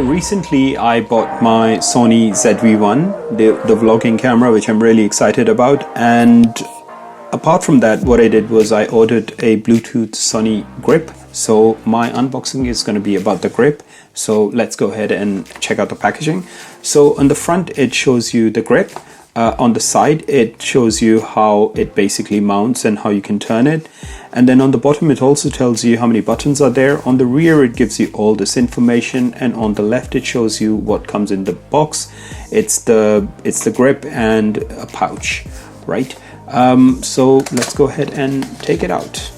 Recently I bought my Sony ZV1, the vlogging camera, which I'm really excited about. And apart from that, what I did was I ordered a Bluetooth Sony grip. So my unboxing is going to be about the grip. So let's go ahead and check out the packaging. So on the front, it shows you the grip. On the side, it shows you how it basically mounts and how you can turn it. And then on the bottom, it also tells you how many buttons are there. On the rear, it gives you all this information. And on the left, it shows you what comes in the box. It's the grip and a pouch, right? So let's go ahead and take it out.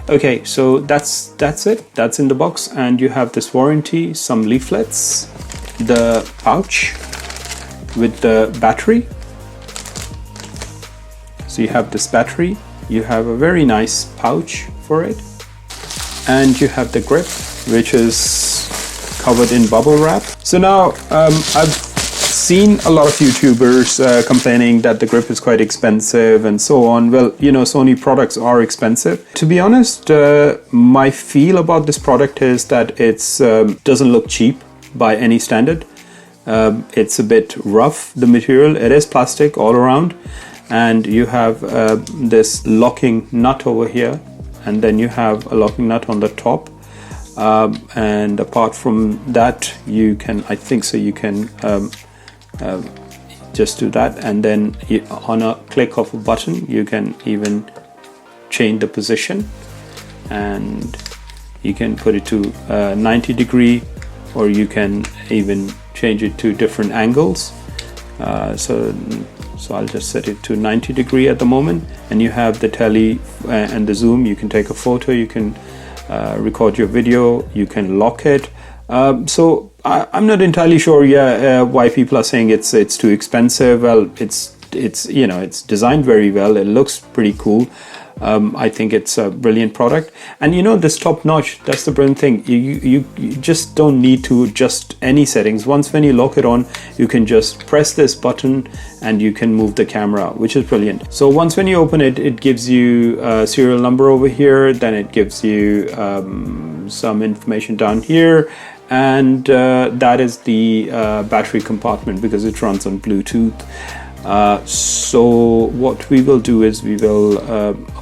Okay, so that's it. That's in the box. And you have this warranty, some leaflets, the pouch with the battery. So you have this battery, you have a very nice pouch for it, and you have the grip, which is covered in bubble wrap. So now I've seen a lot of YouTubers complaining that the grip is quite expensive and so on. Well, you know, Sony products are expensive. To be honest, my feel about this product is that it's doesn't look cheap by any standard. It's a bit rough, the material. It is plastic all around, and you have this locking nut over here, and then you have a locking nut on the top, and apart from that, you can, I think so, you can just do that, and then on a click of a button you can even change the position, and you can put it to 90 degree, or you can even change it to different angles. So I'll just set it to 90 degree at the moment, and you have the tele and the zoom. You can take a photo, you can record your video, you can lock it. So I'm not entirely sure why people are saying it's too expensive. Well, it's you know, it's designed very well, it looks pretty cool. I think it's a brilliant product, and you know, this top notch, that's the brilliant thing. You just don't need to adjust any settings. Once when you lock it on, you can just press this button and you can move the camera, which is brilliant. So once when you open it, it gives you a serial number over here, then it gives you some information down here, and that is the battery compartment, because it runs on Bluetooth. So what we will do is we will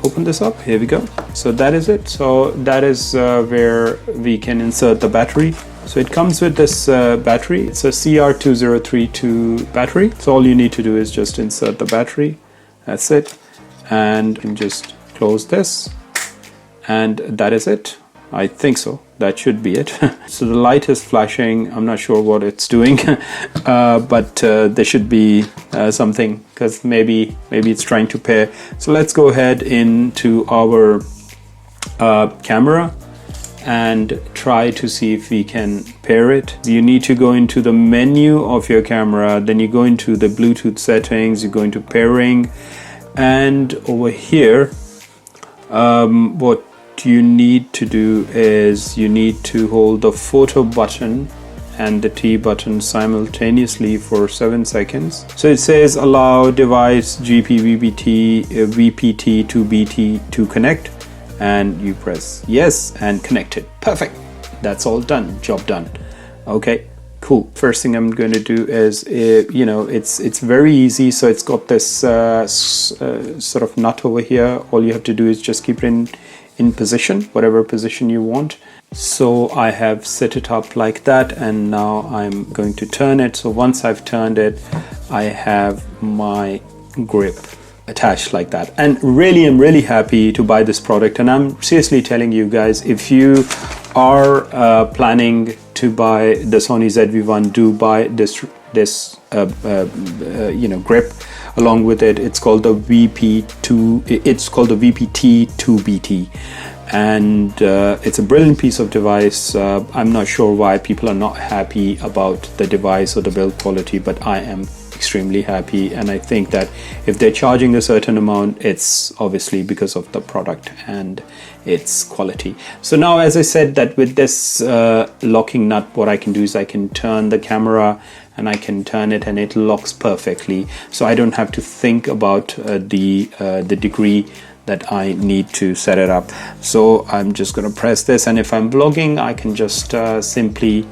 open this up. Here we go. So that is it. So that is where we can insert the battery. So it comes with this battery. It's a CR2032 battery. So all you need to do is just insert the battery. That's it. And you can just close this. And that is it. I think so. That should be it. So the light is flashing. I'm not sure what it's doing, but there should be something, because maybe it's trying to pair. So let's go ahead into our camera and try to see if we can pair it. You need to go into the menu of your camera, then you go into the Bluetooth settings, you go into pairing, and over here, what you need to do is you need to hold the photo button and the T button simultaneously for 7 seconds. So it says allow device GP-VPT2BT to connect, and you press yes and connect it. Perfect. That's all done. Job done. Okay, cool. First thing I'm going to do is, you know, it's very easy. So it's got this sort of nut over here. All you have to do is just keep it in position, whatever position you want. So I have set it up like that, and now I'm going to turn it. So once I've turned it, I have my grip attached like that. And really, I'm really happy to buy this product, and I'm seriously telling you guys, if you are planning to buy the Sony ZV1, do buy this you know, grip along with it. It's called the VPT2BT, and it's a brilliant piece of device. I'm not sure why people are not happy about the device or the build quality, but I am extremely happy, and I think that if they're charging a certain amount, it's obviously because of the product and its quality. So now, as I said, that with this locking nut, what I can do is I can turn the camera, and I can turn it and it locks perfectly, so I don't have to think about the degree that I need to set it up. So I'm just going to press this, and if I'm vlogging, I can just simply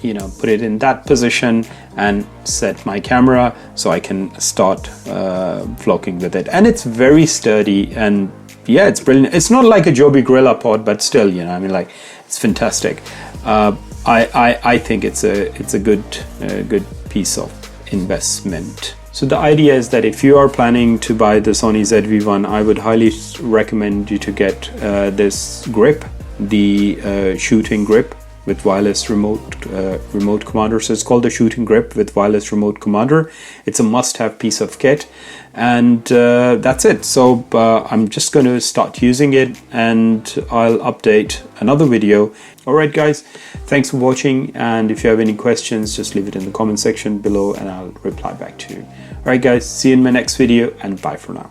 you know, put it in that position and set my camera so I can start vlogging with it. And it's very sturdy, and yeah, it's brilliant. It's not like a Joby Gorilla Pod, but still, you know, I mean, like, it's fantastic. I think it's a good piece of investment. So the idea is that if you are planning to buy the Sony ZV-1, I would highly recommend you to get this grip, the shooting grip with wireless remote commander. So it's called the shooting grip with wireless remote commander. It's a must-have piece of kit, and that's it. So I'm just going to start using it, and I'll update another video. Alright guys, thanks for watching, and if you have any questions, just leave it in the comment section below and I'll reply back to you. Alright guys, see you in my next video, and bye for now.